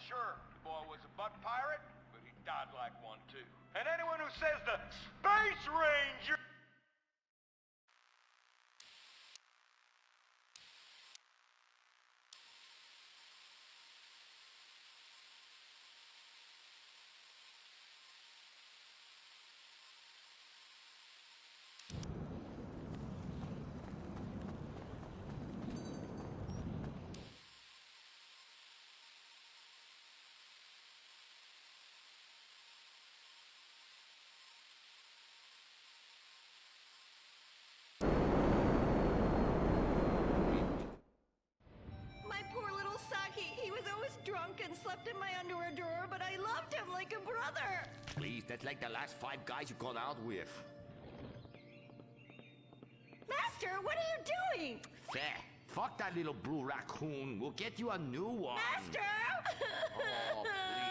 Sure, the boy was a butt pirate, but he died like one too. And anyone who says the Space Ranger... Drunk and slept in my underwear drawer, but I loved him like a brother. Please, that's like the last 5 guys you've gone out with. Master, what are you doing? Fair. Fuck that little blue raccoon. We'll get you a new one. Master! Oh,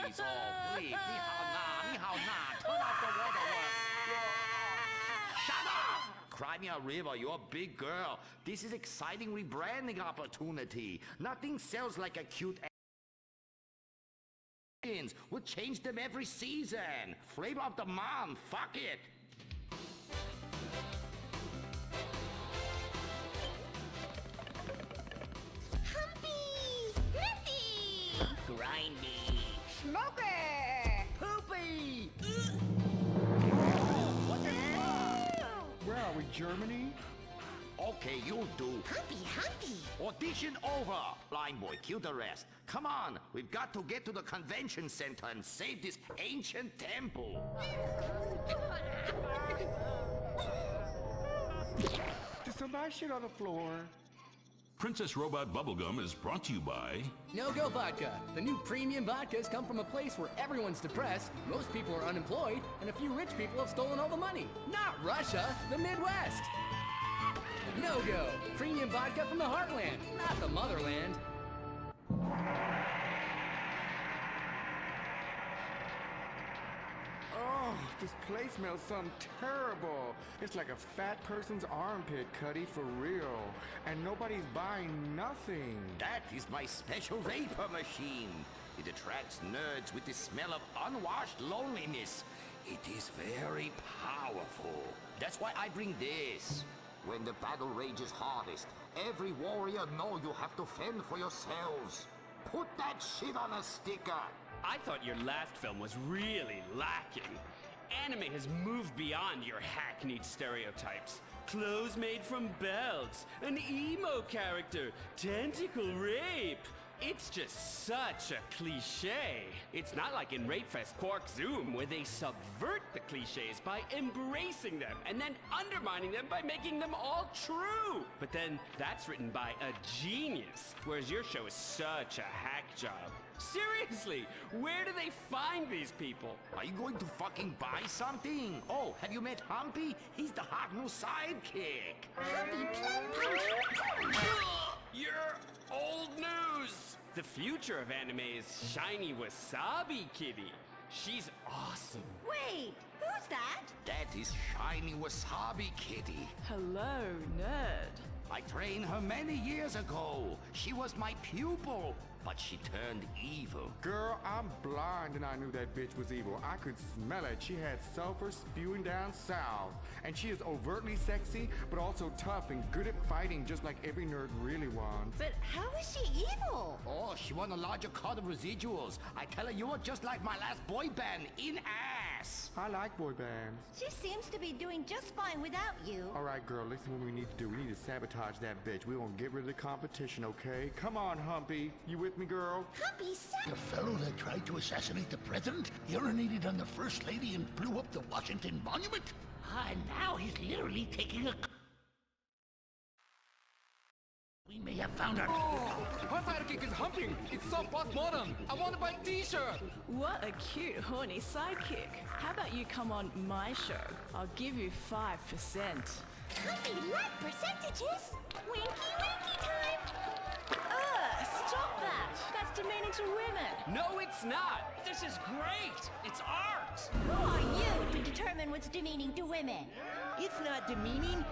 please. Oh, please. Ni hao na. Ni hao na. Turn off the waterworks. Shut up! Cry me a river. You're a big girl. This is exciting rebranding opportunity. Nothing sells like a cute... We'll change them every season. Flavor of the month. Fuck it. Humpy! Sniffy! Grindy! Smoky! Poopy! What the fuck? Where are we, Germany? Okay, you'll do. Humpy! Audition over. Blind boy, kill the rest. Come on, we've got to get to the convention center and save this ancient temple. Did somebody shit on the floor? Princess Robot Bubblegum is brought to you by... No-Go Vodka. The new premium vodkas come from a place where everyone's depressed, most people are unemployed, and a few rich people have stolen all the money. Not Russia, the Midwest. No-Go. Premium vodka from the heartland, not the motherland. Oh, this place smells something terrible. It's like a fat person's armpit, Cuddy, for real. And nobody's buying nothing. That is my special vapor machine. It attracts nerds with the smell of unwashed loneliness. It is very powerful. That's why I bring this. When the battle rages hardest, every warrior know you have to fend for yourselves. Put that shit on a sticker. I thought your last film was really lacking. Anime has moved beyond your hackneyed stereotypes. Clothes made from belts, an emo character, tentacle rape. It's just such a cliche. It's not like in Rapefest Quark Zoom, where they subvert the cliches by embracing them and then undermining them by making them all true. But then that's written by a genius, whereas your show is such a hack job. Seriously, where do they find these people? Are you going to fucking buy something? Oh, have you met Humpy? He's the hot new sidekick. Humpy Plum Punch! You're old news! The future of anime is Shiny Wasabi Kitty. She's awesome. Wait, who's that? That is Shiny Wasabi Kitty. Hello, nerd. I trained her many years ago. She was my pupil, but she turned evil. Girl, I'm blind and I knew that bitch was evil. I could smell it. She had sulfur spewing down south. And she is overtly sexy, but also tough and good at fighting, just like every nerd really wants. But how is she evil? Oh, she won a larger cut of residuals. I tell her you are just like my last boy band, in ass. I like boy bands. She seems to be doing just fine without you. All right, girl, listen what we need to do. We need to sabotage that bitch. We won't get rid of the competition, okay? Come on, Humpy. You with me, girl? Humpy suck! The fellow that tried to assassinate the president urinated on the First Lady and blew up the Washington Monument? And now he's literally taking a... We may have found our... Her sidekick is humping! It's so postmodern! I want to buy a t-shirt! What a cute, horny sidekick. How about you come on my show? I'll give you 5%. Humpy like percentages! Winky winky time! Stop that! That's demeaning to women. No, it's not. This is great. It's art. Who are you to determine what's demeaning to women? It's not demeaning.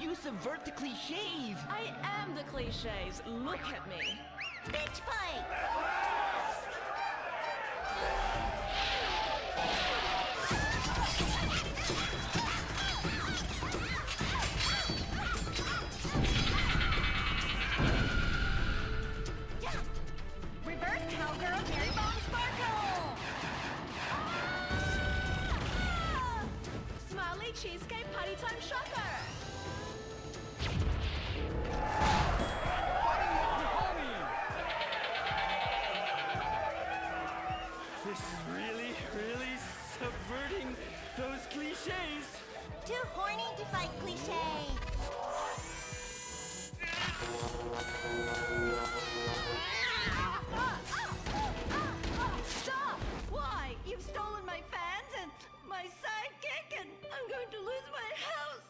You subvert the cliches. I am the cliches. Look at me. Bitch fight! Reverse cowgirl, Mary Bomb Sparkle! Ah! Smiley Cheesecake Party Time Shocker! This is really, really subverting those cliches. Too horny to fight cliches. Stop! Why? You've stolen my fans and my sidekick, and I'm going to lose my house!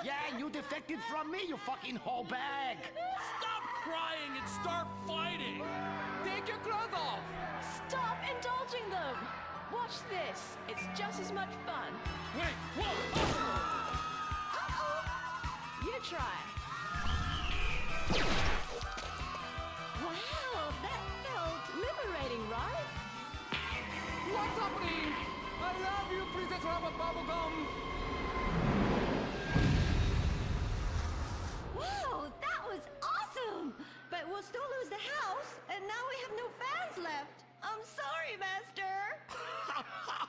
Yeah, you defected from me, you fucking whole bag. Stop crying and start fighting! Take your clothes off! Stop indulging them! Watch this. It's just as much fun. Wait, whoa! You try. Wow, that felt liberating, right? What's happening? I love you, Princess Robot Bubblegum! Wow, that was awesome! But we'll still lose the house, and now we have no fans left. I'm sorry, Master.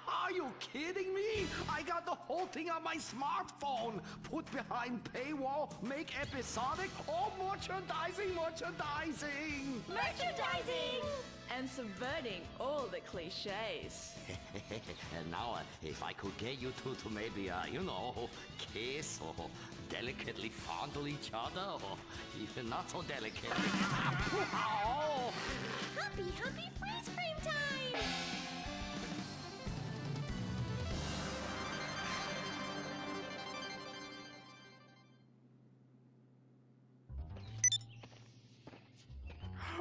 Are you kidding me? I got the whole thing on my smartphone. Put behind paywall, make episodic, all merchandising. Merchandising! And subverting all the cliches. And now, if I could get you two to maybe, kiss or delicately fondle each other, or even not so delicately. Oh. Happy freeze frame time!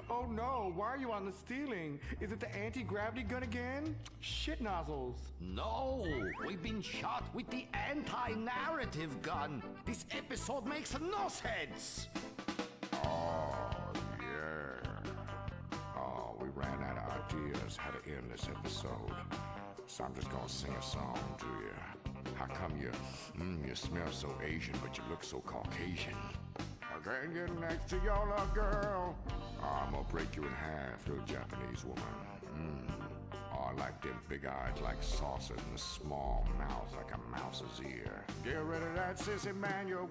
Oh no, why are you on the ceiling? Is it the anti-gravity gun again? Shit nozzles. No, we've been shot with the anti-narrative gun. This episode makes no sense. Oh, yeah. Oh, we ran out of ideas how to end this episode. So I'm just gonna sing a song to you. How come you smell so Asian, but you look so Caucasian? I can't get next to your little girl. I'm gonna break you in half, little Japanese woman. Oh, I like them big eyes like saucers and a small mouth like a mouse's ear. Get rid of that sissy Manuel.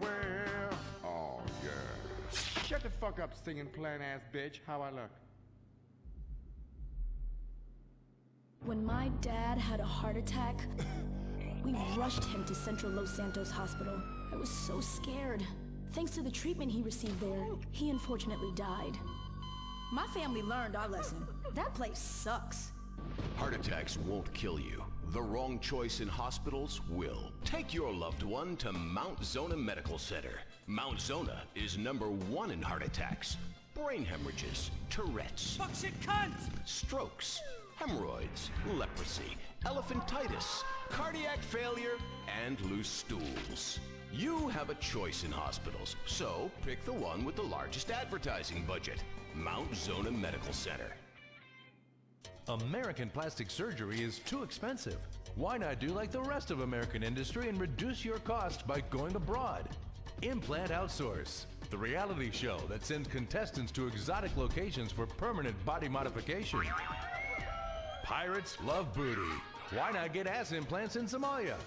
Oh, yeah. Shut the fuck up, singing plan-ass bitch. How I look? When my dad had a heart attack, we rushed him to Central Los Santos Hospital. I was so scared. Thanks to the treatment he received there, he unfortunately died. My family learned our lesson. That place sucks. Heart attacks won't kill you. The wrong choice in hospitals will. Take your loved one to Mount Zona Medical Center. Mount Zona is #1 in heart attacks, brain hemorrhages, Tourette's, Fuck shit cunt! strokes, hemorrhoids, leprosy, elephantitis, cardiac failure, and loose stools. You have a choice in hospitals, so pick the one with the largest advertising budget. Mount Zona Medical Center. American plastic surgery is too expensive. Why not do like the rest of American industry and reduce your cost by going abroad? Implant Outsource, the reality show that sends contestants to exotic locations for permanent body modification. Pirates love booty. Why not get ass implants in Somalia?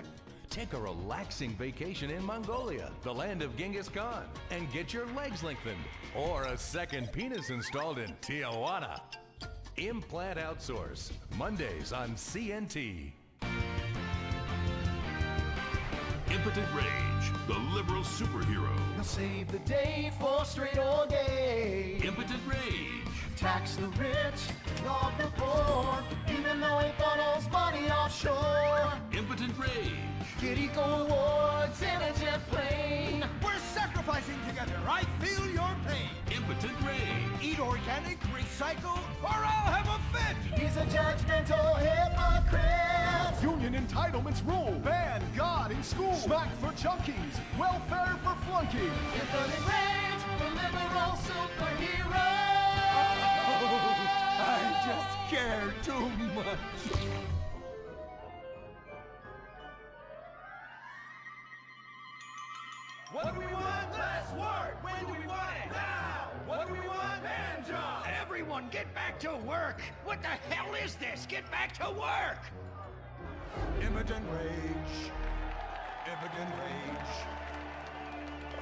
Take a relaxing vacation in Mongolia, the land of Genghis Khan, and get your legs lengthened. Or a second penis installed in Tijuana. Implant Outsource, Mondays on CNT. Impotent Rage, the liberal superhero. He'll save the day for straight or gay. Impotent Rage. Tax the rich, rob the poor, even though he funnels money offshore. Impotent Rage. Get eco awards in a jet plane. We're sacrificing together. I feel your pain. Impotent Rage. Eat organic, recycle, or I'll have a fit. He's a judgmental hypocrite. Union entitlements rule. Ban God in school. Smack for junkies. Welfare for flunkies. Impotent Rage, the liberal superhero. I just care too much. Everyone, get back to work! What the hell is this? Get back to work! Impotent rage. Impotent rage.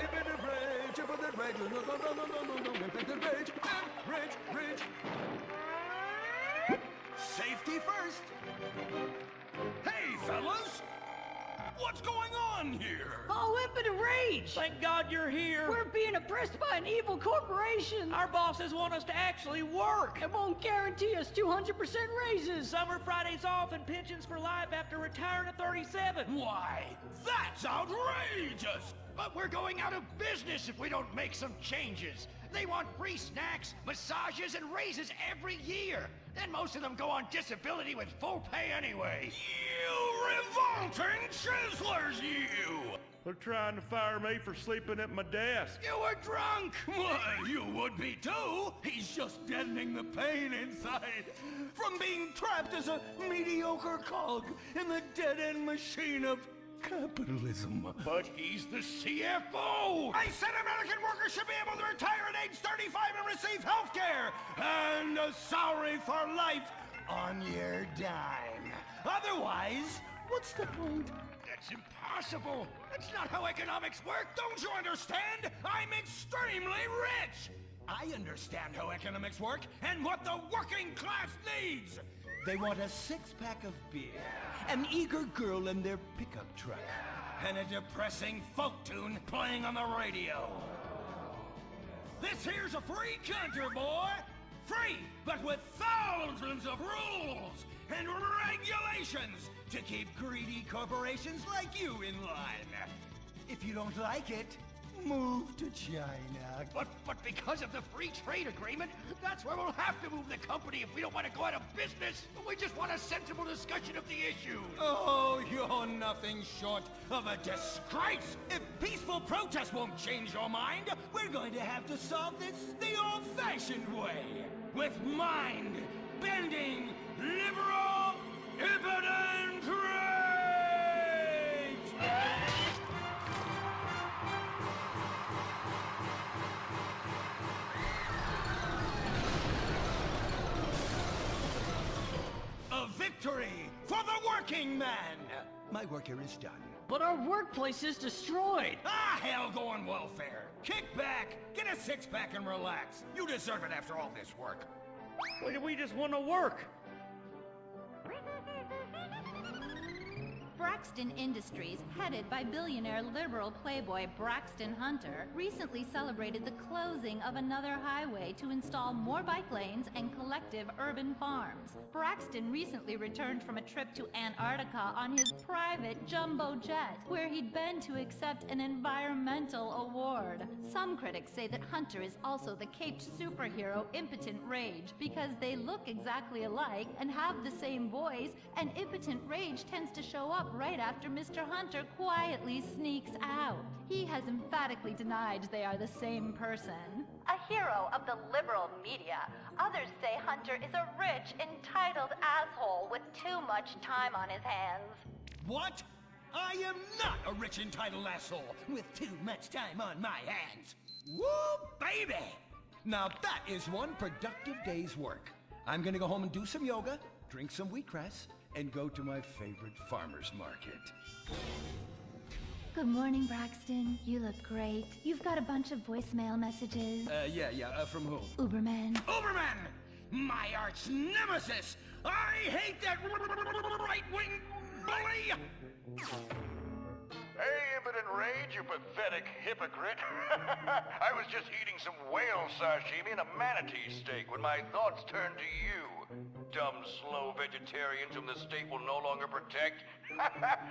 Impotent rage. Impotent rage. No, no, no, no, no, no, no. Impotent rage. Rage. Rage. Safety first. Hey, fellas! What's going on here? Oh, impotent rage! Thank God you're here. We're being oppressed by an evil corporation. Our bosses want us to actually work. It won't guarantee us 200% raises. Summer Fridays off and pensions for life after retiring at 37. Why, that's outrageous! But we're going out of business if we don't make some changes. They want free snacks, massages, and raises every year. And most of them go on disability with full pay anyway. You revolting chiselers, you! They're trying to fire me for sleeping at my desk. You were drunk! Why, you would be too! He's just deadening the pain inside from being trapped as a mediocre cog in the dead-end machine of capitalism. But he's the CFO! I said American workers should be able to retire at age 35 and receive health care and a salary for life on your dime. Otherwise, what's the point? That's impossible! That's not how economics work! Don't you understand? I'm extremely rich! I understand how economics work and what the working class needs! They want a six-pack of beer, an eager girl in their pickup truck, and a depressing folk tune playing on the radio. This here's a free country, boy! Free, but with thousands of rules and regulations to keep greedy corporations like you in line. If you don't like it, move to China. But because of the free trade agreement, that's where we'll have to move the company if we don't want to go out of business. We just want a sensible discussion of the issue. Oh, you're nothing short of a disgrace. If peaceful protest won't change your mind, we're going to have to solve this the old-fashioned way. With mind-bending, liberal, impotent rage! A victory for the working man! My work here is done. But our workplace is destroyed. Ah, hell go on welfare. Kick back, get a six-pack and relax. You deserve it after all this work. Why do we just want to work? Braxton Industries, headed by billionaire liberal playboy Braxton Hunter, recently celebrated the closing of another highway to install more bike lanes and collective urban farms. Braxton recently returned from a trip to Antarctica on his private jumbo jet, where he'd been to accept an environmental award. Some critics say that Hunter is also the caped superhero Impotent Rage, because they look exactly alike and have the same voice, and Impotent Rage tends to show up right after Mr. Hunter quietly sneaks out. He has emphatically denied they are the same person. A hero of the liberal media, others say Hunter is a rich, entitled asshole with too much time on his hands. What? I am not a rich, entitled asshole with too much time on my hands. Woo, baby! Now that is one productive day's work. I'm gonna go home and do some yoga, drink some wheatgrass, and go to my favorite farmer's market. Good morning, Braxton. You look great. You've got a bunch of voicemail messages. From who? Uberman. Uberman! My arch nemesis! I hate that right-wing bully! Hey, Impotent Rage, you pathetic hypocrite. I was just eating some whale sashimi and a manatee steak when my thoughts turned to you. Dumb, slow vegetarians whom the state will no longer protect.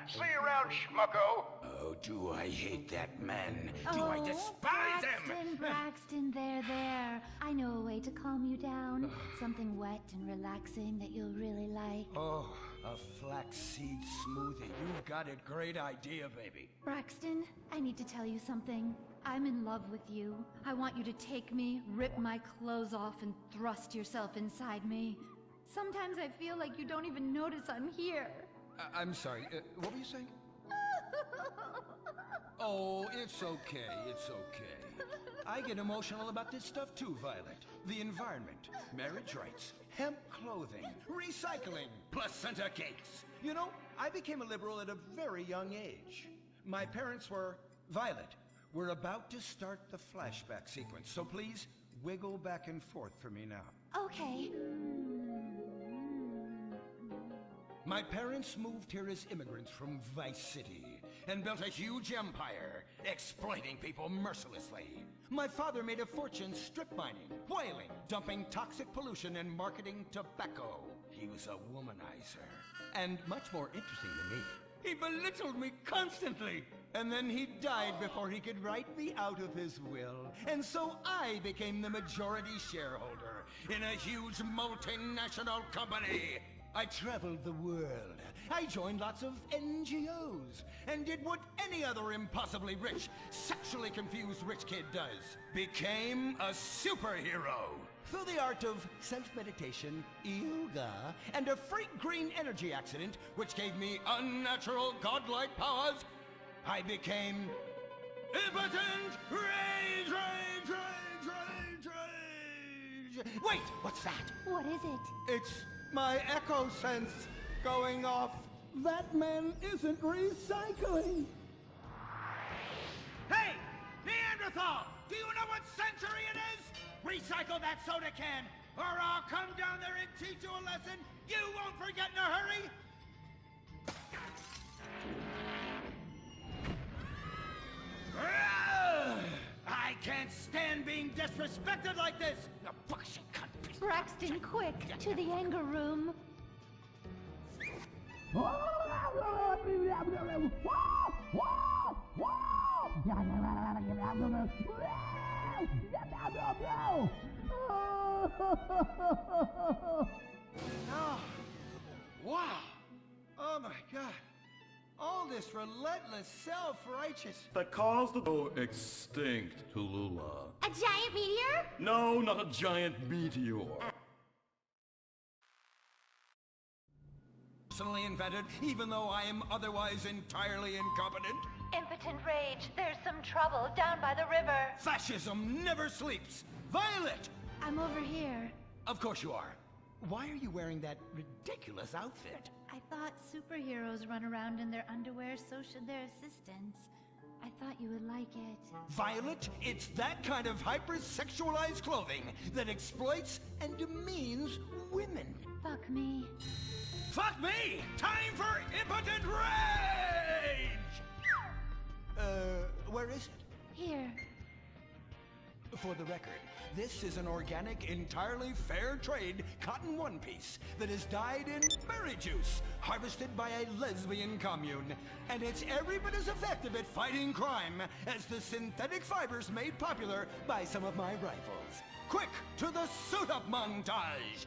See you around, schmucko. Oh, do I hate that man. Do I despise him. Braxton, there. I know a way to calm you down. Something wet and relaxing that you'll really like. Oh, a flaxseed smoothie. You've got a great idea, baby. Braxton, I need to tell you something. I'm in love with you. I want you to take me, rip my clothes off, and thrust yourself inside me. Sometimes I feel like you don't even notice I'm here. I'm sorry, what were you saying? Oh, it's okay, I get emotional about this stuff too, Violet. The environment, marriage rights, hemp clothing, recycling, placenta cakes. You know, I became a liberal at a very young age. My parents were... Violet, we're about to start the flashback sequence, so please wiggle back and forth for me now. Okay. My parents moved here as immigrants from Vice City and built a huge empire, exploiting people mercilessly. My father made a fortune strip mining, whaling, dumping toxic pollution, and marketing tobacco. He was a womanizer. And much more interesting than me, he belittled me constantly. And then he died before he could write me out of his will. And so I became the majority shareholder in a huge multinational company. I traveled the world. I joined lots of NGOs and did what any other impossibly rich, sexually confused rich kid does. Became a superhero. Through the art of self-meditation, yoga, and a freak green energy accident, which gave me unnatural godlike powers, I became impotent rage, rage, rage, rage, rage. Wait, what's that? What is it? It's my echo sense going off. That man isn't recycling. Hey, Neanderthal! Do you know what century it is? Recycle that soda can, or I'll come down there and teach you a lesson you won't forget in a hurry! I can't stand being disrespected like this! The bullshit cunt. Braxton, quick! To the anger room! Oh, wow! Oh my God! All this relentless self-righteous... That caused the go extinct, Tallulah. A giant meteor? No, not a giant meteor. Personally invented, even though I am otherwise entirely incompetent. Impotent rage, there's some trouble down by the river. Fascism never sleeps. Violet! I'm over here. Of course you are. Why are you wearing that ridiculous outfit? I thought superheroes run around in their underwear, so should their assistants. I thought you would like it. Violet, it's that kind of hypersexualized clothing that exploits and demeans women. Fuck me. Fuck me! Time for impotent rage! Where is it? Here. For the record, this is an organic, entirely fair trade cotton one piece that is dyed in berry juice, harvested by a lesbian commune. And it's every bit as effective at fighting crime as the synthetic fibers made popular by some of my rivals. Quick, to the suit-up montage!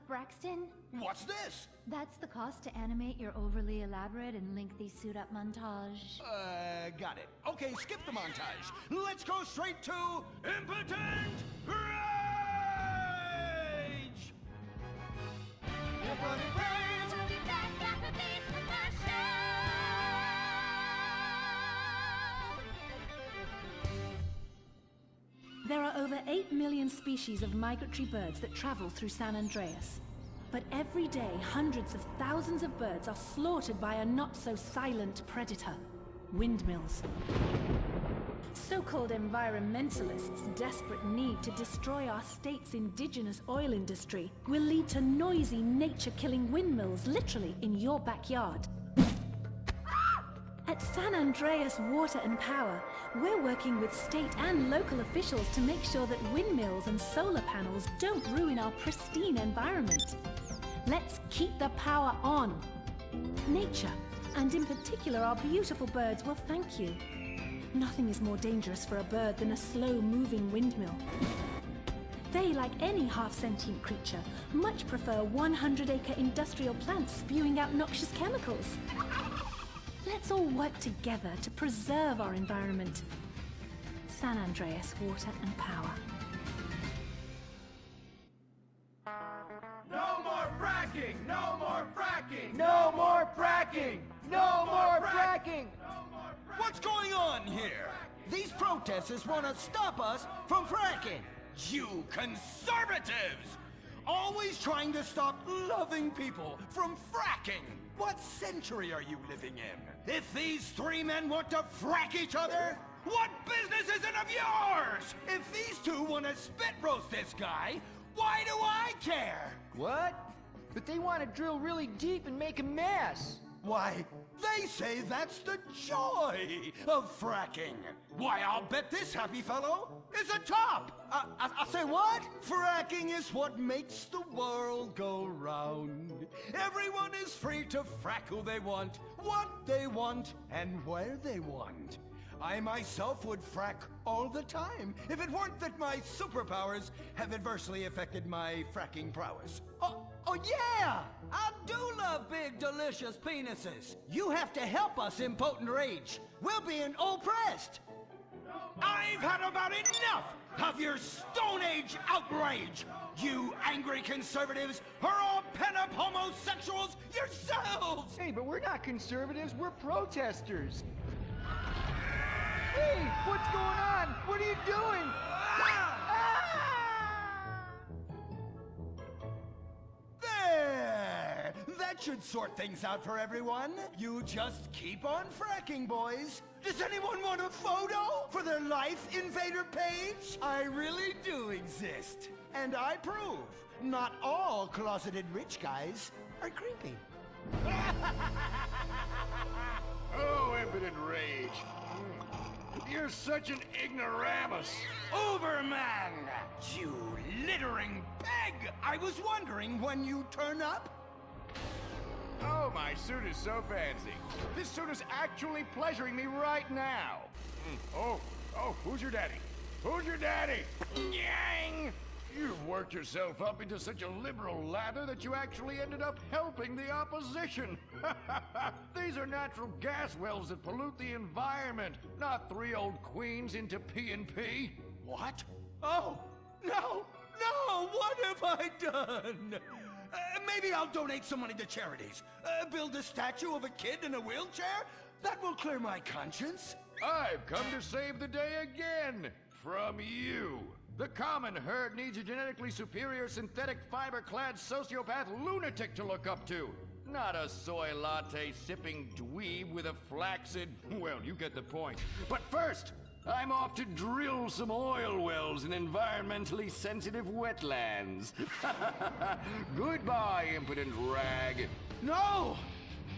Braxton? What's this? That's the cost to animate your overly elaborate and lengthy suit-up montage. Got it. Okay, skip the montage. Let's go straight to impotent rage! Impotent rage! We'll be back after these commercials. There are over 8 million species of migratory birds that travel through San Andreas. But every day, hundreds of thousands of birds are slaughtered by a not-so-silent predator, windmills. So-called environmentalists' desperate need to destroy our state's indigenous oil industry will lead to noisy, nature-killing windmills literally in your backyard. At San Andreas Water and Power, we're working with state and local officials to make sure that windmills and solar panels don't ruin our pristine environment. Let's keep the power on. Nature, and in particular our beautiful birds, will thank you. Nothing is more dangerous for a bird than a slow-moving windmill. They, like any half-sentient creature, much prefer 100-acre industrial plants spewing out noxious chemicals. Let's all work together to preserve our environment. San Andreas Water and Power. No more fracking! No more fracking! No more fracking! No more fracking! What's going on here? These protesters want to stop us from fracking. You conservatives! Always trying to stop loving people from fracking. What century are you living in? If these three men want to frack each other, what business is it of yours? If these two want to spit roast this guy, why do I care? What? But they want to drill really deep and make a mess. Why, they say that's the joy of fracking. Why, I'll bet this happy fellow is a top. I say what? Fracking is what makes the world go round. Everyone is free to frack who they want, what they want, and where they want. I myself would frack all the time if it weren't that my superpowers have adversely affected my fracking prowess. Oh yeah! I do love big, delicious penises. You have to help us, impotent rage. We're being oppressed. I've had about enough of your Stone Age outrage. You angry conservatives are all pent-up homosexuals yourselves. Hey, but we're not conservatives, we're protesters. Hey, what's going on? What are you doing? There! That should sort things out for everyone. You just keep on fracking, boys. Does anyone want a photo for their Life Invader page? I really do exist. And I prove not all closeted rich guys are creepy. Oh, impotent rage. You're such an ignoramus. Uberman! You littering peg! I was wondering when you turn up. Oh, my suit is so fancy. This suit is actually pleasuring me right now. Oh, who's your daddy? Who's your daddy? Yang! You've worked yourself up into such a liberal lather that you actually ended up helping the opposition. These are natural gas wells that pollute the environment, not three old queens into P&P. What? Oh, no, what have I done? Maybe I'll donate some money to charities. Build a statue of a kid in a wheelchair? That will clear my conscience. I've come to save the day again. From you. The common herd needs a genetically superior synthetic fiber-clad sociopath lunatic to look up to. Not a soy latte sipping dweeb with a flaccid... Well, you get the point. But first, I'm off to drill some oil wells in environmentally sensitive wetlands. Goodbye, impotent rag. No!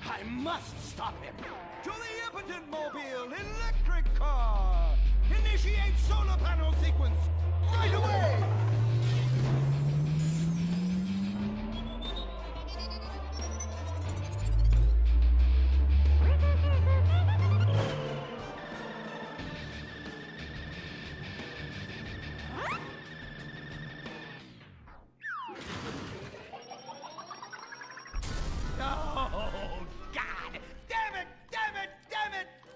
I must stop him. To the impotent mobile electric car! Initiate solar panel sequence! Right away! Oh, God! Damn it!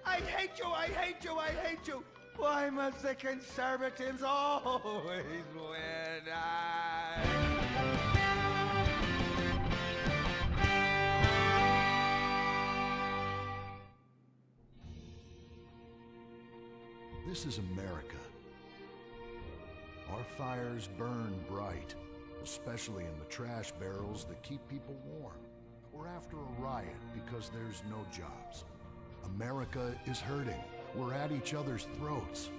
I hate you! Why must the conservatives always win? This is America. Our fires burn bright, especially in the trash barrels that keep people warm. We're after a riot because there's no jobs. America is hurting. We're at each other's throats,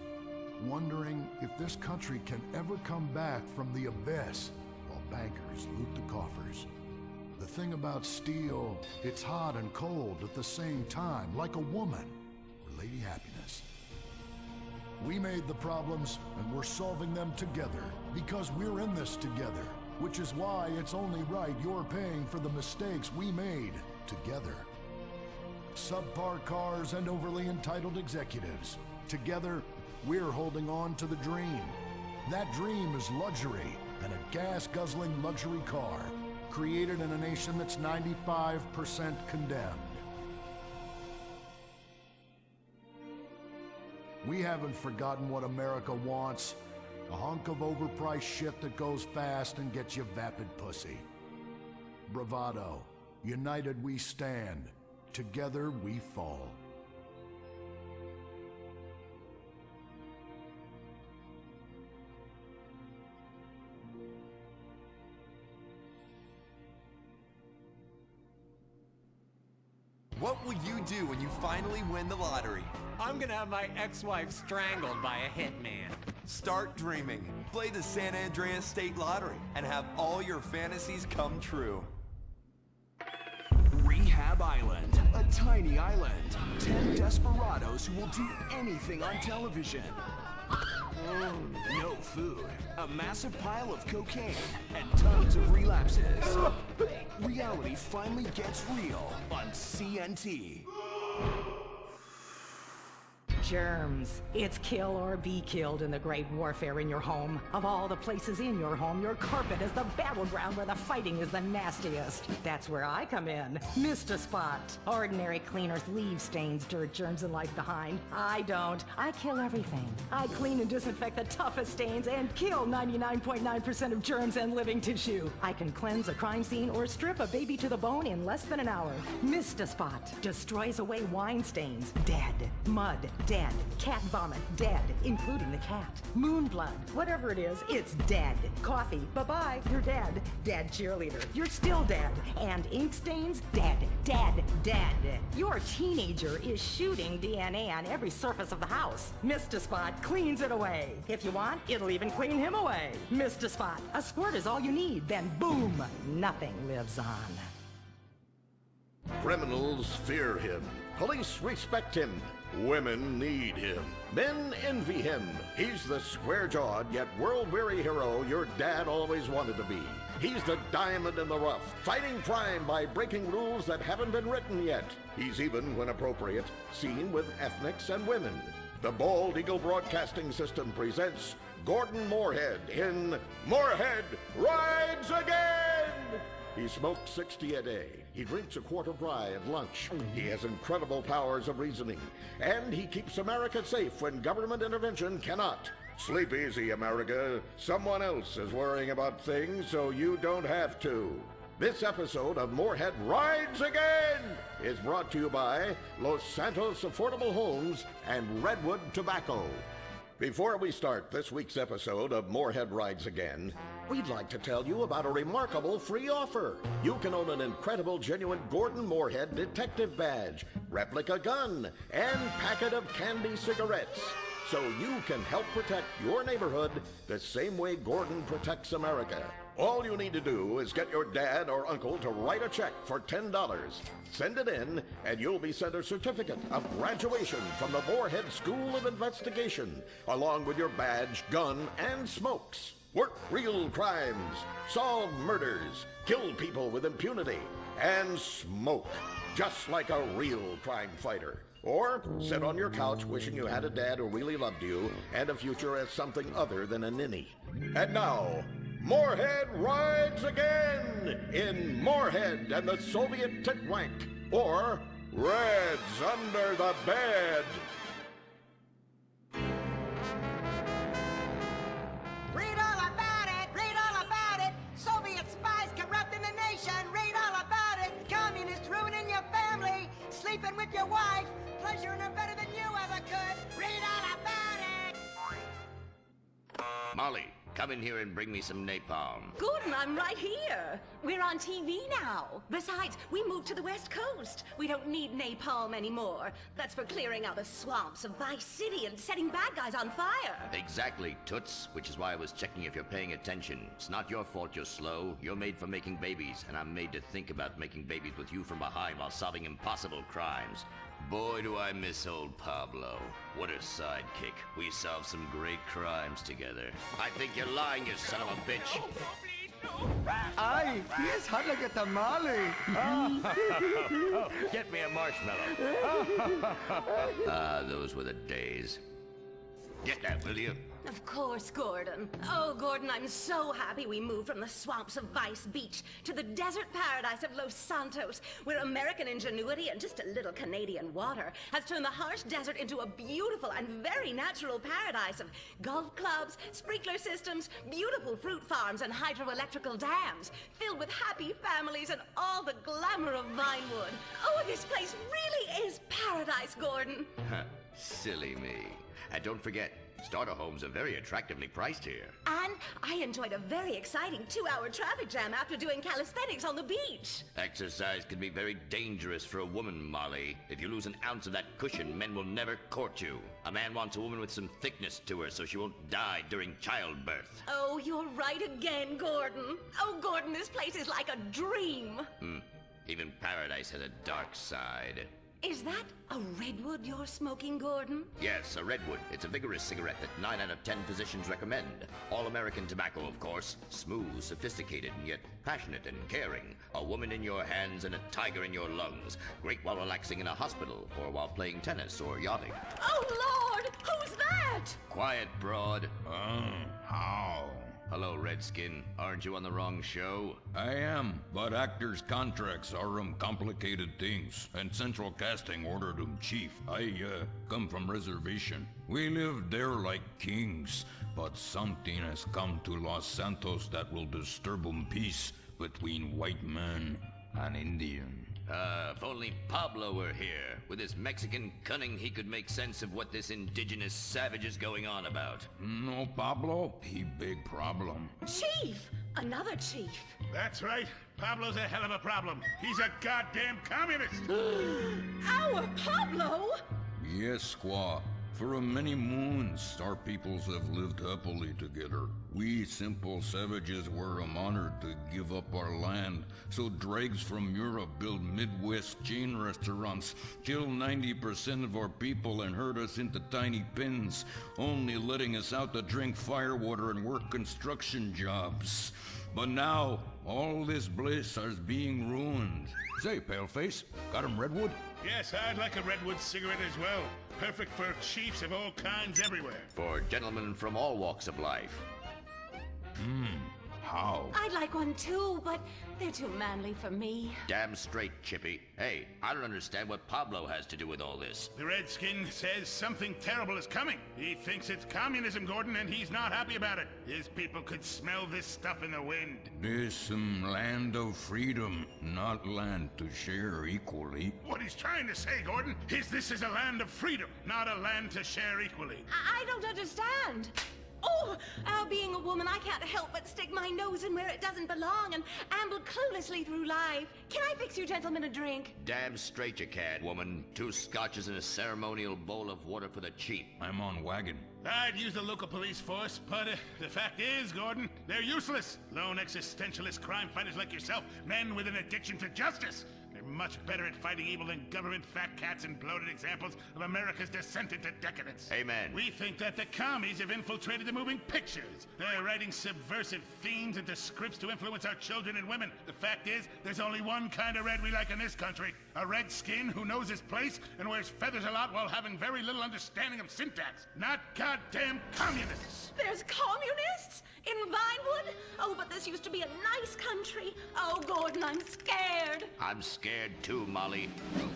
wondering if this country can ever come back from the abyss while bankers loot the coffers. The thing about steel, it's hot and cold at the same time, like a woman, or Lady Happiness. We made the problems, and we're solving them together, because we're in this together, which is why it's only right you're paying for the mistakes we made together. Subpar cars and overly entitled executives. Together, we're holding on to the dream. That dream is luxury, and a gas-guzzling luxury car, created in a nation that's 95% condemned. We haven't forgotten what America wants. A hunk of overpriced shit that goes fast and gets you vapid pussy. Bravado. United we stand. Together we fall. What will you do when you finally win the lottery? I'm gonna have my ex-wife strangled by a hitman. Start dreaming. Play the San Andreas State Lottery and have all your fantasies come true. Rehab Island, a tiny island. 10 desperados who will do anything on television. No food, a massive pile of cocaine, and tons of relapses. Reality finally gets real on CNT. Germs. It's kill or be killed in the great warfare in your home. Of all the places in your home, your carpet is the battleground where the fighting is the nastiest. That's where I come in. Mr. Spot. Ordinary cleaners leave stains, dirt, germs, and life behind. I don't. I kill everything. I clean and disinfect the toughest stains and kill 99.9% of germs and living tissue. I can cleanse a crime scene or strip a baby to the bone in less than an hour. Mr. Spot destroys away wine stains. Dead. Mud. Dead. Cat vomit, dead, including the cat. Moon blood, whatever it is, it's dead. Coffee, bye-bye, you're dead. Dead cheerleader, you're still dead. And ink stains, dead, dead, dead. Your teenager is shooting DNA on every surface of the house. Mr. Spot cleans it away. If you want, it'll even clean him away. Mr. Spot, a squirt is all you need, then boom, nothing lives on. Criminals fear him. Police respect him. Women need him. Men envy him. He's the square-jawed yet world-weary hero your dad always wanted to be. He's the diamond in the rough, fighting crime by breaking rules that haven't been written yet. He's even, when appropriate, seen with ethnics and women. The Bald Eagle Broadcasting System presents Gordon Moorhead in Moorhead Rides Again! He smokes 60 a day. He drinks a quart of rye at lunch. He has incredible powers of reasoning. And he keeps America safe when government intervention cannot. Sleep easy, America. Someone else is worrying about things so you don't have to. This episode of Moorhead Rides Again is brought to you by Los Santos Affordable Homes and Redwood Tobacco. Before we start this week's episode of Moorhead Rides Again, we'd like to tell you about a remarkable free offer. You can own an incredible, genuine Gordon Moorhead detective badge, replica gun, and packet of candy cigarettes. So you can help protect your neighborhood the same way Gordon protects America. All you need to do is get your dad or uncle to write a check for $10. Send it in, and you'll be sent a certificate of graduation from the Moorhead School of Investigation, along with your badge, gun, and smokes. Work real crimes, solve murders, kill people with impunity, and smoke, just like a real crime fighter. Or sit on your couch wishing you had a dad who really loved you and a future as something other than a ninny. And now, Moorhead Rides Again in Moorhead and the Soviet Titwank, or Reds Under the Bed. Read all about it! Read all about it! Soviet spies corrupting the nation! Read all about it! Communists ruining your family! Sleeping with your wife! Pleasuring her better than you ever could! Read all about it! Molly, come in here and bring me some napalm. Gordon, I'm right here. We're on TV now. Besides, we moved to the West Coast. We don't need napalm anymore. That's for clearing out the swamps of Vice City and setting bad guys on fire. Exactly, Toots, which is why I was checking if you're paying attention. It's not your fault you're slow. You're made for making babies, and I'm made to think about making babies with you from behind while solving impossible crimes. Boy, do I miss old Pablo. What a sidekick. We solved some great crimes together. I think you're lying, you son of a bitch. Ay, yes, hot like a tamale. Oh, get me a marshmallow. Those were the days. Get that, will you? Of course, Gordon. Oh, Gordon, I'm so happy we moved from the swamps of Vice Beach to the desert paradise of Los Santos, where American ingenuity and just a little Canadian water has turned the harsh desert into a beautiful and very natural paradise of golf clubs, sprinkler systems, beautiful fruit farms, and hydroelectrical dams, filled with happy families and all the glamour of Vinewood. Oh, this place really is paradise, Gordon. Silly me. And don't forget, Starter homes are very attractively priced here. And I enjoyed a very exciting 2-hour traffic jam after doing calisthenics on the beach. Exercise can be very dangerous for a woman, Molly. If you lose an ounce of that cushion, men will never court you. A man wants a woman with some thickness to her so she won't die during childbirth. Oh, you're right again, Gordon. Oh, Gordon, this place is like a dream. Even paradise has a dark side. Is that a redwood you're smoking, Gordon? Yes, a redwood. It's a vigorous cigarette that 9 out of 10 physicians recommend. All American tobacco, of course. Smooth, sophisticated, and yet passionate and caring. A woman in your hands and a tiger in your lungs. Great while relaxing in a hospital, or while playing tennis or yachting. Oh, Lord! Who's that? Quiet, broad. How? Hello, Redskin. Aren't you on the wrong show? I am, but actors' contracts are complicated things, and Central Casting ordered cheap. I come from reservation. We live there like kings, but something has come to Los Santos that will disturb peace between white man and Indian. If only Pablo were here. With his Mexican cunning, he could make sense of what this indigenous savage is going on about. No, Pablo, he big problem. Chief! Another chief. That's right. Pablo's a hell of a problem. He's a goddamn communist. Our Pablo? Yes, squaw. For many moons, our peoples have lived happily together. We simple savages were honored to give up our land, so dregs from Europe build Midwest chain restaurants, kill 90% of our people and herd us into tiny pens, only letting us out to drink firewater and work construction jobs. But now, all this bliss is being ruined. Say, Paleface, got him redwood? Yes, I'd like a redwood cigarette as well. Perfect for chiefs of all kinds everywhere. For gentlemen from all walks of life. How? I'd like one too, but they're too manly for me. Damn straight, Chippy. Hey, I don't understand what Pablo has to do with all this. The Redskin says something terrible is coming. He thinks it's communism, Gordon, and he's not happy about it. His people could smell this stuff in the wind. This land of freedom, not land to share equally. What he's trying to say, Gordon, is this is a land of freedom, not a land to share equally. I don't understand. Oh, being a woman, I can't help but stick my nose in where it doesn't belong and amble cluelessly through life. Can I fix you gentlemen a drink? Damn straight you can, woman. 2 scotches and a ceremonial bowl of water for the chief. I'm on wagon. I'd use the local police force, but the fact is, Gordon, they're useless. Lone existentialist crime fighters like yourself, men with an addiction to justice. They're much better at fighting evil than government fat cats and bloated examples of America's descent into decadence. Amen. We think that the commies have infiltrated the moving pictures. They're writing subversive themes into scripts to influence our children and women. The fact is, there's only one kind of red we like in this country. A redskin who knows his place and wears feathers a lot while having very little understanding of syntax. Not goddamn communists. There's communists? In Vinewood? Oh, but this used to be a nice country. Oh, Gordon, I'm scared. I'm scared too, Molly.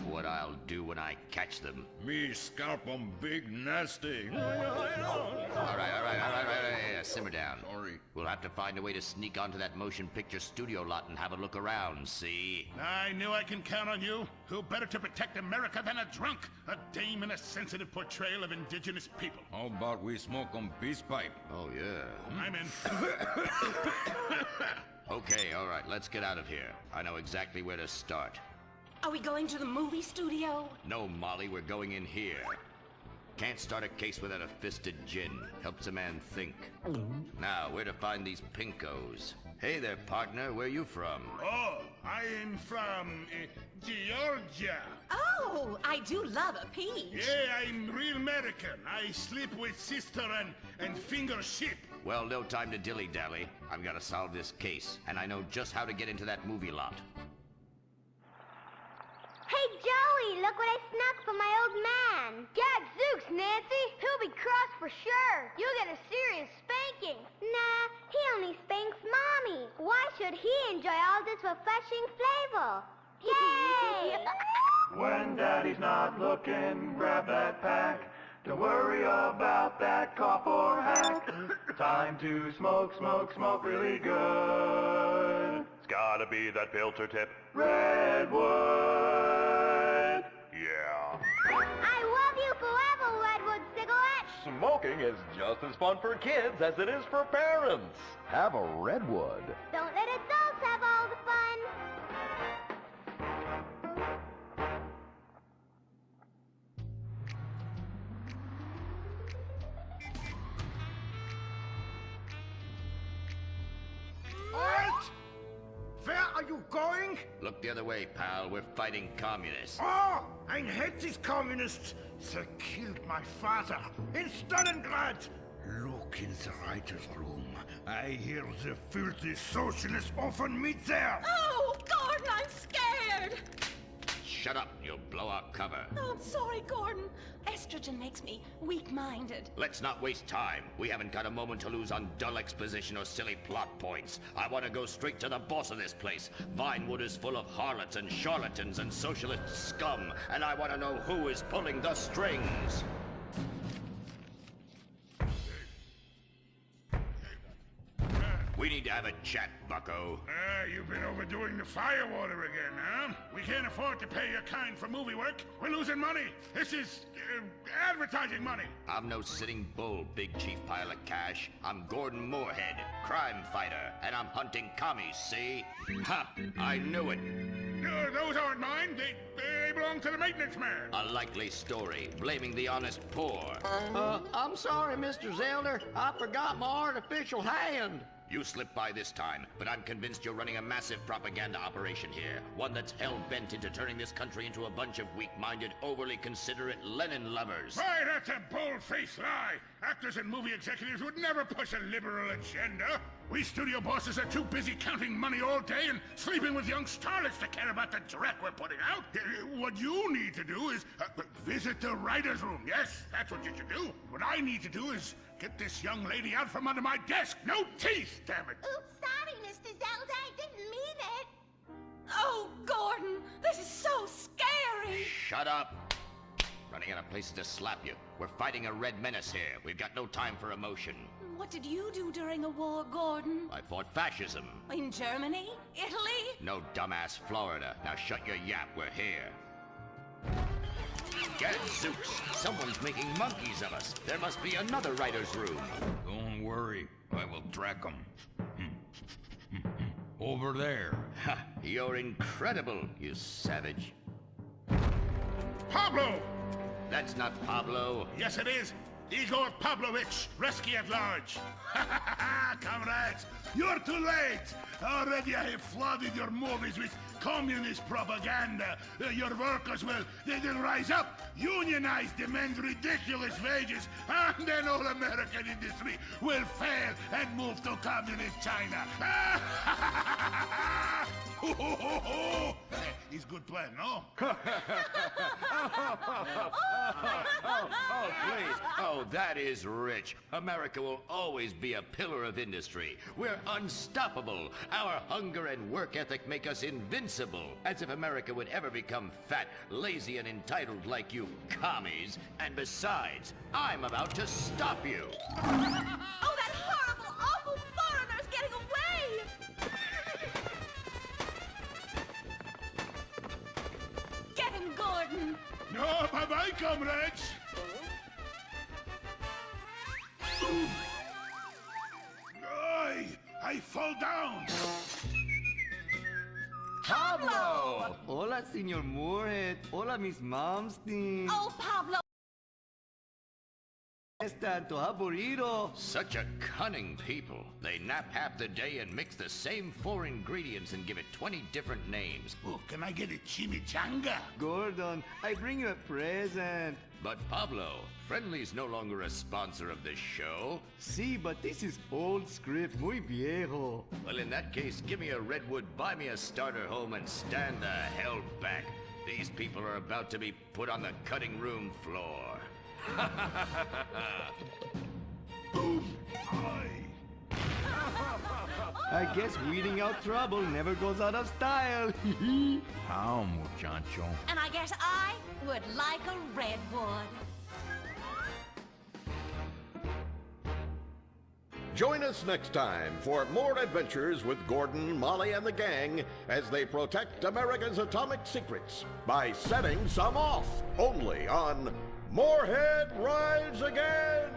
What I'll do when I catch them. Me scalp 'em big nasty. All right. Simmer down. Sorry. We'll have to find a way to sneak onto that motion picture studio lot and have a look around, see? I knew I can count on you. Who better to protect America than a drunk? A dame in a sensitive portrayal of indigenous people. How about we smoke 'em peace pipe? Oh, yeah. I'm in. Okay, all right, let's get out of here. I know exactly where to start. Are we going to the movie studio? No, Molly, we're going in here. Can't start a case without a fisted gin. Helps a man think. Now, where to find these pinkos? Hey there, partner, where you from? Oh, I'm from Georgia. Oh, I do love a peach. Yeah, I'm real American. I sleep with sister and finger ship. Well, no time to dilly-dally. I've got to solve this case, and I know just how to get into that movie lot. Hey, Joey, look what I snuck from my old man. Gadzooks, Nancy. He'll be cross for sure. You'll get a serious spanking. Nah, he only spanks Mommy. Why should he enjoy all this refreshing flavor? Yay! When Daddy's not looking, grab that pack. Don't worry about that cough or hack. Time to smoke, smoke, smoke really good. It's gotta be that filter tip. Redwood. Yeah. I love you forever, Redwood cigarette. smoking is just as fun for kids as it is for parents. Have a Redwood. Don't let adults have all the fun. Halt! Where are you going? Look the other way, pal. We're fighting communists. Oh, I hate these communists. They killed my father in Stalingrad. Look in the writer's room. I hear the filthy socialists often meet there. Oh, Gordon, I'm scared. Shut up. You'll blow our cover. Oh, I'm sorry, Gordon. Estrogen makes me weak-minded. Let's not waste time. We haven't got a moment to lose on dull exposition or silly plot points. I want to go straight to the boss of this place. Vinewood is full of harlots and charlatans and socialist scum, and I want to know who is pulling the strings. We need to have a chat, bucko. You've been overdoing the firewater again, huh? We can't afford to pay your kind for movie work. We're losing money. This is advertising money. I'm no sitting bull, big chief pile of cash. I'm Gordon Moorhead, crime fighter, and I'm hunting commies, see? Ha! I knew it. Those aren't mine. They belong to the maintenance man. A likely story, blaming the honest poor. I'm sorry, Mr. Zelder. I forgot my artificial hand. You slipped by this time, but I'm convinced you're running a massive propaganda operation here. One that's hell-bent into turning this country into a bunch of weak-minded, overly considerate Lenin lovers. Why, that's a bold-faced lie. Actors and movie executives would never push a liberal agenda. We studio bosses are too busy counting money all day and sleeping with young starlets to care about the dreck we're putting out. What you need to do is visit the writer's room. Yes, that's what you should do. What I need to do is get this young lady out from under my desk. No teeth, damn it. Oops, sorry, Mr. Zelda. I didn't mean it. Oh, Gordon, this is so scary. Shut up. Running out of places to slap you. We're fighting a red menace here. We've got no time for emotion. What did you do during a war, Gordon? I fought fascism. In Germany? Italy? No, dumbass, Florida. Now shut your yap. We're here. Gadzooks! Someone's making monkeys of us. There must be another writer's room. Don't worry. I will track them. Over there. Ha! You're incredible, you savage. Pablo! That's not Pablo. Yes, it is. Igor Pavlovich, Rescue at Large. Comrades, you're too late. Already I have flooded your movies with communist propaganda. Your workers will, they'll rise up, unionize, demand ridiculous wages, and then all American industry will fail and move to communist China. It's good plan, no? Oh, please. Oh, that is rich. America will always be a pillar of industry. We're unstoppable. Our hunger and work ethic make us invincible. As if America would ever become fat, lazy, and entitled like you commies. And besides, I'm about to stop you. Oh, that horrible, awful foreigner's getting away! Get him, Gordon! No, bye-bye, comrades. I fall down. Pablo! Hola, Señor Moorhead. Hola, Miss Momstein. Oh, Pablo! Tanto aburrido. Such a cunning people. They nap half the day and mix the same 4 ingredients and give it 20 different names. Oh, can I get a chimichanga? Gordon, I bring you a present. But Pablo, Friendly's no longer a sponsor of this show. Sí, but this is old script, muy viejo. Well, in that case, give me a Redwood, buy me a starter home, and stand the hell back. These people are about to be put on the cutting room floor. I guess weeding out trouble never goes out of style. How, muchacho? And I guess I would like a redwood. Join us next time for more adventures with Gordon, Molly, and the gang as they protect America's atomic secrets by setting some off. Only on Moorhead Rides Again!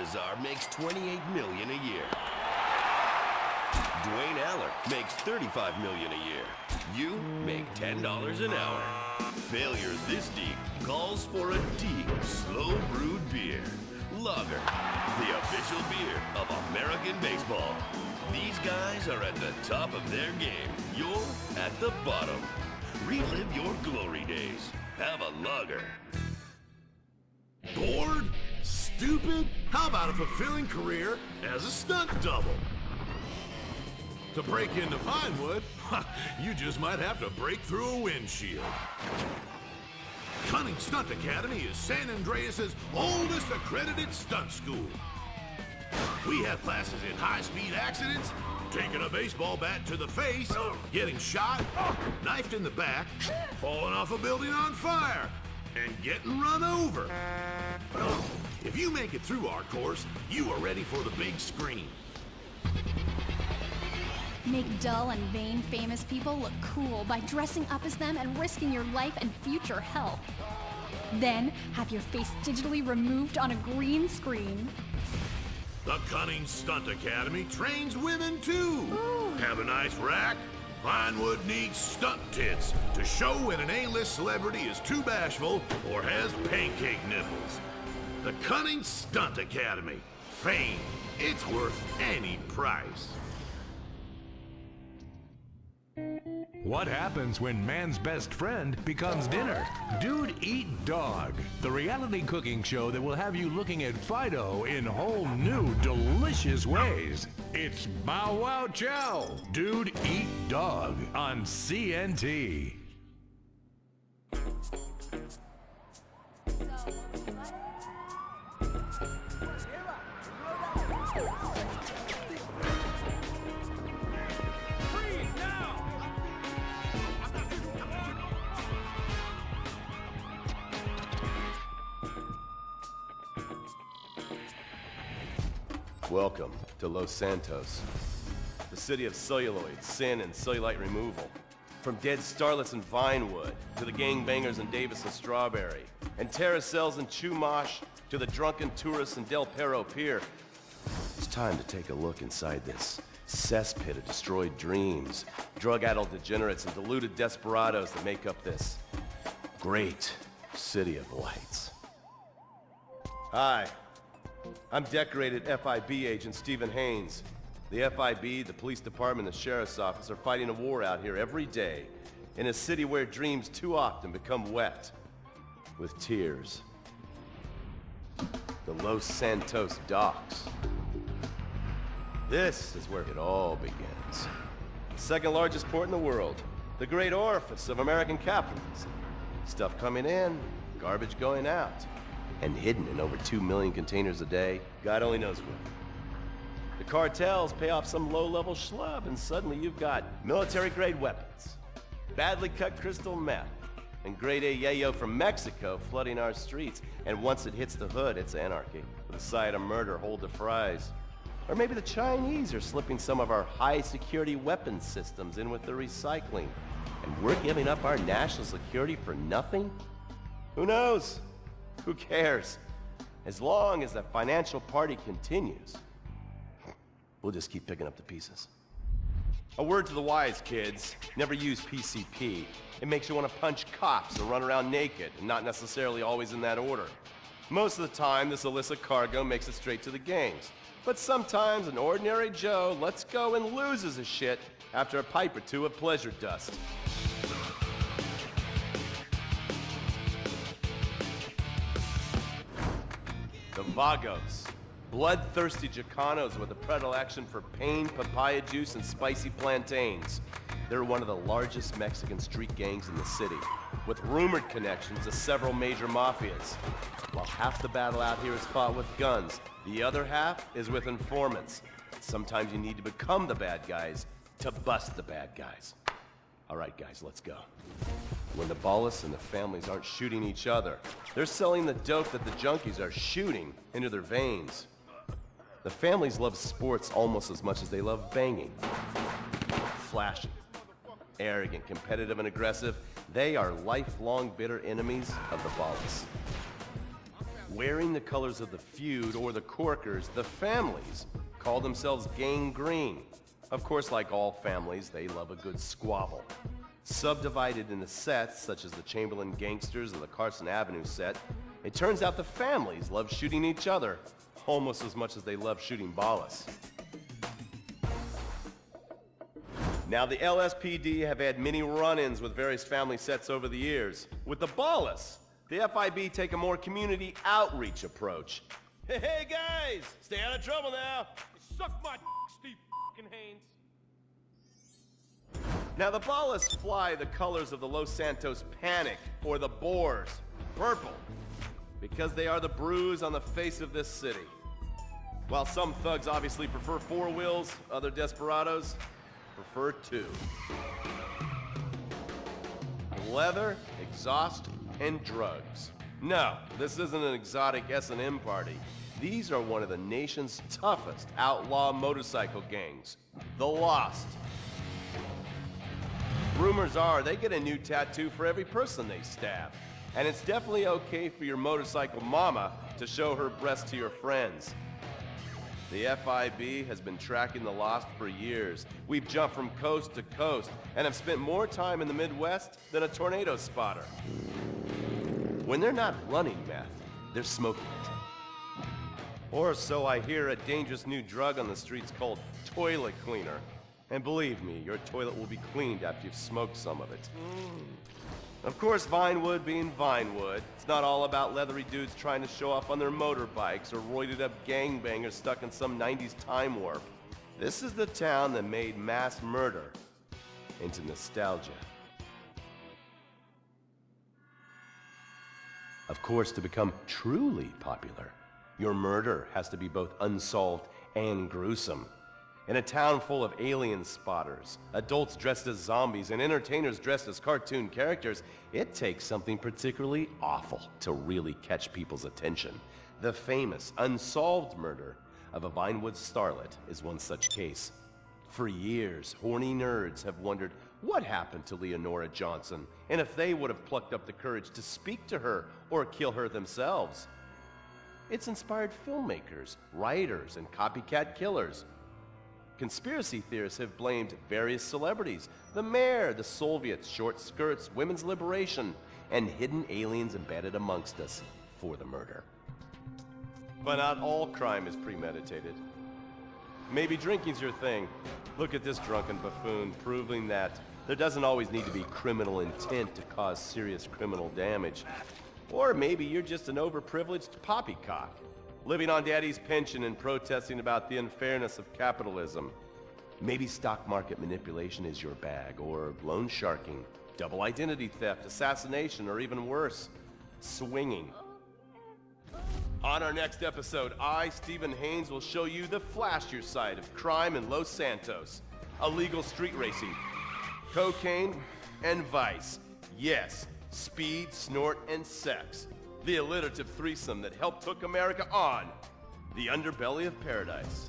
Salazar makes $28 million a year. Dwayne Aller makes $35 million a year. You make $10 an hour. Failure this deep calls for a deep, slow-brewed beer. Lager, the official beer of American baseball. These guys are at the top of their game. You're at the bottom. Relive your glory days. Have a lager. Bored? Stupid? How about a fulfilling career as a stunt double? To break into Vinewood, you just might have to break through a windshield. Cunning Stunt Academy is San Andreas' oldest accredited stunt school. We have classes in high-speed accidents, taking a baseball bat to the face, getting shot, knifed in the back, falling off a building on fire, and getting run over. If you make it through our course, you are ready for the big screen. Make dull and vain famous people look cool by dressing up as them and risking your life and future health. Then have your face digitally removed on a green screen. The Cunning Stunt Academy trains women too. Ooh. Have a nice rack? Vinewood needs stunt tits to show when an A-list celebrity is too bashful or has pancake nipples. The Cunning Stunt Academy. Fame. It's worth any price. What happens when man's best friend becomes dinner? Dude Eat Dog, the reality cooking show that will have you looking at Fido in whole new, delicious ways. It's Bow Wow Chow, Dude Eat Dog on CNT. Welcome to Los Santos, the city of celluloid, sin, and cellulite removal. From dead starlets in Vinewood, to the gangbangers in Davis and Strawberry, and terracels in Chumash, to the drunken tourists in Del Perro Pier. It's time to take a look inside this cesspit of destroyed dreams, drug-addled degenerates, and deluded desperados that make up this great city of lights. Hi. I'm decorated FIB agent Stephen Haynes. The FIB, the police department, and the sheriff's office are fighting a war out here every day in a city where dreams too often become wet with tears. The Los Santos docks. This is where it all begins. The second largest port in the world. The great orifice of American capitalism. Stuff coming in, garbage going out. And hidden in over 2 million containers a day, God only knows where. The cartels pay off some low-level schlub, and suddenly you've got military-grade weapons, badly cut crystal meth, and grade A yayo from Mexico flooding our streets. And once it hits the hood, it's anarchy, with a side of murder hold to fries. Or maybe the Chinese are slipping some of our high-security weapons systems in with the recycling, and we're giving up our national security for nothing? Who knows? Who cares? As long as the financial party continues, we'll just keep picking up the pieces. A word to the wise, kids. Never use PCP. It makes you want to punch cops and run around naked, and not necessarily always in that order. Most of the time, this illicit cargo makes it straight to the gangs. But sometimes an ordinary Joe lets go and loses his shit after a pipe or two of pleasure dust. The Vagos, bloodthirsty Chicanos with a predilection for pain, papaya juice, and spicy plantains. They're one of the largest Mexican street gangs in the city, with rumored connections to several major mafias. While half the battle out here is fought with guns, the other half is with informants. Sometimes you need to become the bad guys to bust the bad guys. All right, guys, let's go. When the ballists and the families aren't shooting each other, they're selling the dope that the junkies are shooting into their veins. The families love sports almost as much as they love banging. Flashy, arrogant, competitive, and aggressive, they are lifelong bitter enemies of the ballists. Wearing the colors of the feud or the Corkers, the families call themselves Gang Green. Of course, like all families, they love a good squabble. Subdivided into sets, such as the Chamberlain Gangsters or the Carson Avenue set, it turns out the families love shooting each other almost as much as they love shooting Ballas. Now, the LSPD have had many run-ins with various family sets over the years. With the Ballas, the FIB take a more community outreach approach. Hey guys, stay out of trouble now. Suck my Steve Haynes. Now, the Ballas fly the colors of the Los Santos Panic, or the Boers, purple, because they are the bruise on the face of this city. While some thugs obviously prefer four wheels, other desperados prefer two. Leather, exhaust, and drugs. No, this isn't an exotic S&M party. These are one of the nation's toughest outlaw motorcycle gangs, the Lost. Rumors are they get a new tattoo for every person they stab. And it's definitely okay for your motorcycle mama to show her breasts to your friends. The FIB has been tracking the Lost for years. We've jumped from coast to coast and have spent more time in the Midwest than a tornado spotter. When they're not running meth, they're smoking it. Or so I hear, a dangerous new drug on the streets called toilet cleaner. And believe me, your toilet will be cleaned after you've smoked some of it. Of course, Vinewood being Vinewood, it's not all about leathery dudes trying to show off on their motorbikes or roided up gangbangers stuck in some 90s time warp. This is the town that made mass murder into nostalgia. Of course, to become truly popular, your murder has to be both unsolved and gruesome. In a town full of alien spotters, adults dressed as zombies, and entertainers dressed as cartoon characters, it takes something particularly awful to really catch people's attention. The famous, unsolved murder of a Vinewood starlet is one such case. For years, horny nerds have wondered what happened to Leonora Johnson, and if they would have plucked up the courage to speak to her or kill her themselves. It's inspired filmmakers, writers, and copycat killers. Conspiracy theorists have blamed various celebrities, the mayor, the Soviets, short skirts, women's liberation, and hidden aliens embedded amongst us for the murder. But not all crime is premeditated. Maybe drinking's your thing. Look at this drunken buffoon, proving that there doesn't always need to be criminal intent to cause serious criminal damage. Or maybe you're just an overprivileged poppycock, living on daddy's pension and protesting about the unfairness of capitalism. Maybe stock market manipulation is your bag, or loan sharking, double identity theft, assassination, or even worse, swinging. On our next episode, I, Stephen Haynes, will show you the flashier side of crime in Los Santos. Illegal street racing, cocaine, and vice. Yes, speed, snort, and sex. The alliterative threesome that helped hook America on the underbelly of paradise.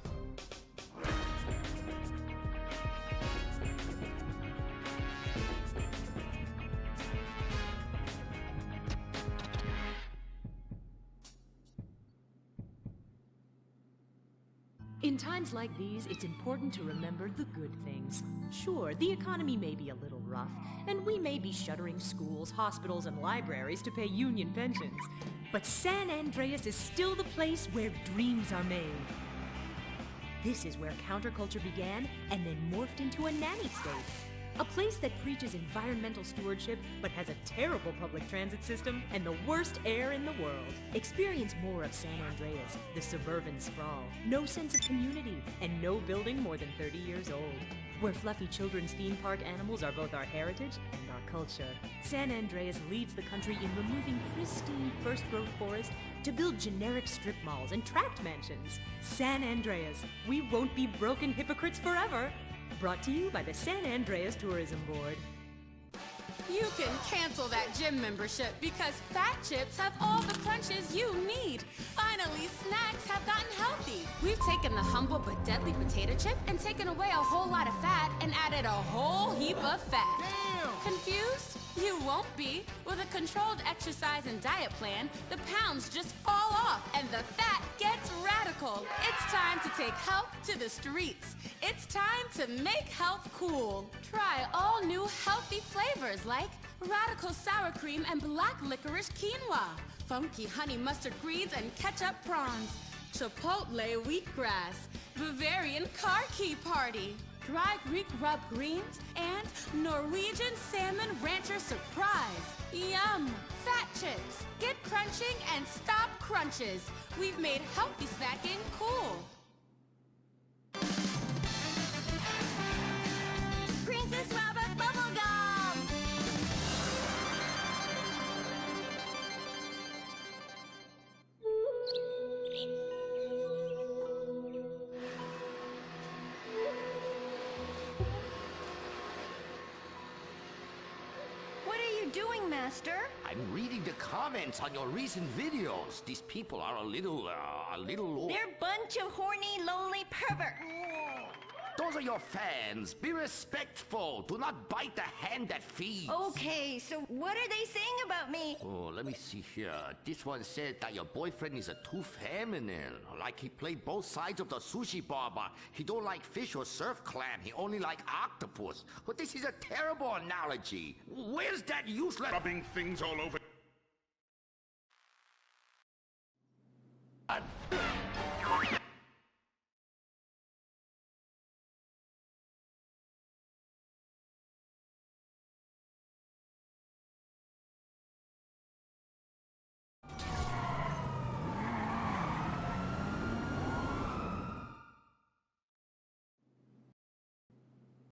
In times like these, it's important to remember the good things. Sure, the economy may be a little rough, and we may be shuttering schools, hospitals, and libraries to pay union pensions. But San Andreas is still the place where dreams are made. This is where counterculture began and then morphed into a nanny state. A place that preaches environmental stewardship but has a terrible public transit system and the worst air in the world. Experience more of San Andreas, the suburban sprawl. No sense of community and no building more than 30 years old. Where fluffy children's theme park animals are both our heritage and our culture. San Andreas leads the country in removing pristine first-growth forest to build generic strip malls and tract mansions. San Andreas, we won't be broken hypocrites forever. Brought to you by the San Andreas Tourism Board. You can cancel that gym membership because Fat Chips have all the crunches you need. Finally, snacks have gotten healthy. We've taken the humble but deadly potato chip and taken away a whole lot of fat and added a whole heap of fat. Damn! Confused? You won't be. With a controlled exercise and diet plan, the pounds just fall off and the fat gets radical. It's time to take health to the streets. It's time to make health cool. Try all new healthy flavors like radical sour cream and black licorice quinoa, funky honey mustard greens and ketchup prawns, chipotle wheatgrass, Bavarian car key party, dry Greek rub greens, and Norwegian salmon rancher surprise. Yum! Fat chips. Get crunching and stop crunches. We've made healthy snacking cool. Princess Robert Bubblegum! What are you doing, Master? I'm reading the comments on your recent videos. These people are a little... They're a bunch of horny, lonely perverts. Those are your fans. Be respectful. Do not bite the hand that feeds. Okay, so what are they saying about me? Oh, let me see here. This one said that your boyfriend is too feminine. Like he played both sides of the sushi bar, but he don't like fish or surf clam. He only like octopus. But this is a terrible analogy. Where's that useless... Rubbing things all over...